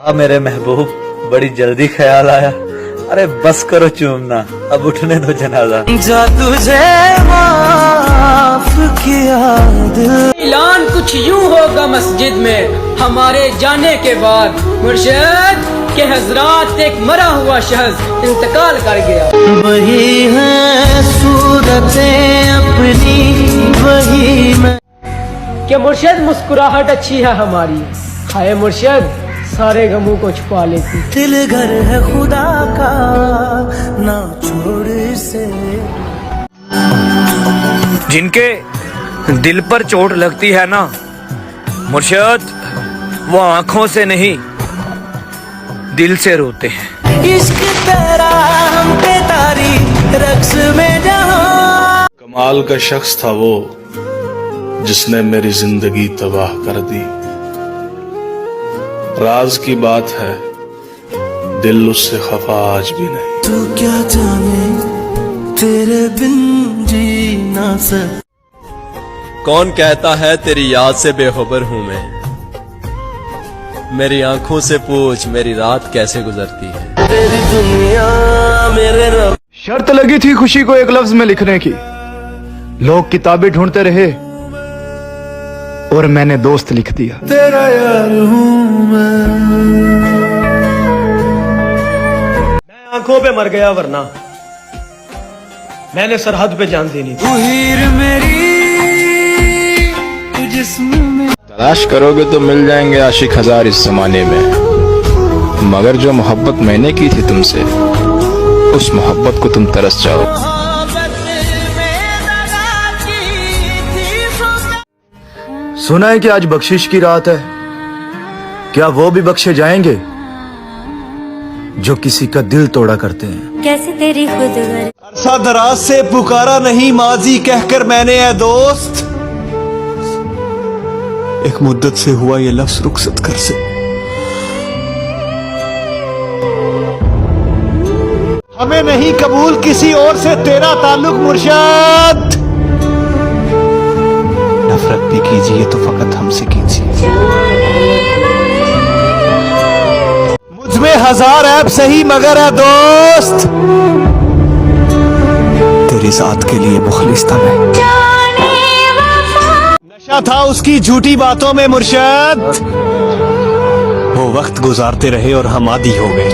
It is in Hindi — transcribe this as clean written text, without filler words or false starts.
वाह मेरे महबूब, बड़ी जल्दी ख्याल आया। अरे बस करो चूमना, अब उठने दो जनाजा। जा तुझे माफ किया दिल। ऐलान कुछ यूं होगा मस्जिद में हमारे जाने के बाद, मुर्शिद के हजरात एक मरा हुआ शख्स इंतकाल कर गया। वही है सूरतें अपनी, वही मैं। कि मुर्शिद मुस्कुराहट अच्छी है हमारी, हाय मुर्शिद सारे गमों को छुपा लेती। दिल घर है खुदा का, ना छोड़ से। जिनके दिल पर चोट लगती है ना मुर्शिद, वो आंखों से नहीं दिल से रोते हैं। इश्क तेरा हम पे तारी रक्स में जहां। कमाल का शख्स था वो जिसने मेरी जिंदगी तबाह कर दी। राज की बात है दिल उससे खफा आज भी नहीं। तू क्या जाने तेरे बिन जी ना सक। कौन कहता है तेरी याद से बेखबर हूँ मैं, मेरी आंखों से पूछ मेरी रात कैसे गुजरती है। तेरी दुनिया मेरे रब। शर्त लगी थी खुशी को एक लफ्ज में लिखने की, लोग किताबें ढूंढते रहे और मैंने दोस्त लिख दिया। तेरा यार हूँ मैं आंखों पे मर गया वरना मैंने सरहद पे जान देनी थी। हीर मेरी तू जिस्म में। तलाश करोगे तो मिल जाएंगे आशिक हजार इस जमाने में, मगर जो मोहब्बत मैंने की थी तुमसे, उस मोहब्बत को तुम तरस जाओ। सुना है कि आज बख्शिश की रात है, क्या वो भी बख्शे जाएंगे जो किसी का दिल तोड़ा करते हैं। कैसे तेरी खुद अरसा दराज से पुकारा नहीं माजी कहकर मैंने ऐ दोस्त, एक मुद्दत से हुआ ये लफ्ज रुखसत कर से। हमें नहीं कबूल किसी और से तेरा ताल्लुक मुर्शिद। नफरत भी कीजिए तो फकत हमसे कीजिए। मुझमें हजार ऐब सही मगर है दोस्त, तेरी जात के लिए मुखलिस था मैं। नशा था उसकी झूठी बातों में मुर्शिद, वो वक्त गुजारते रहे और हम आदी हो गए।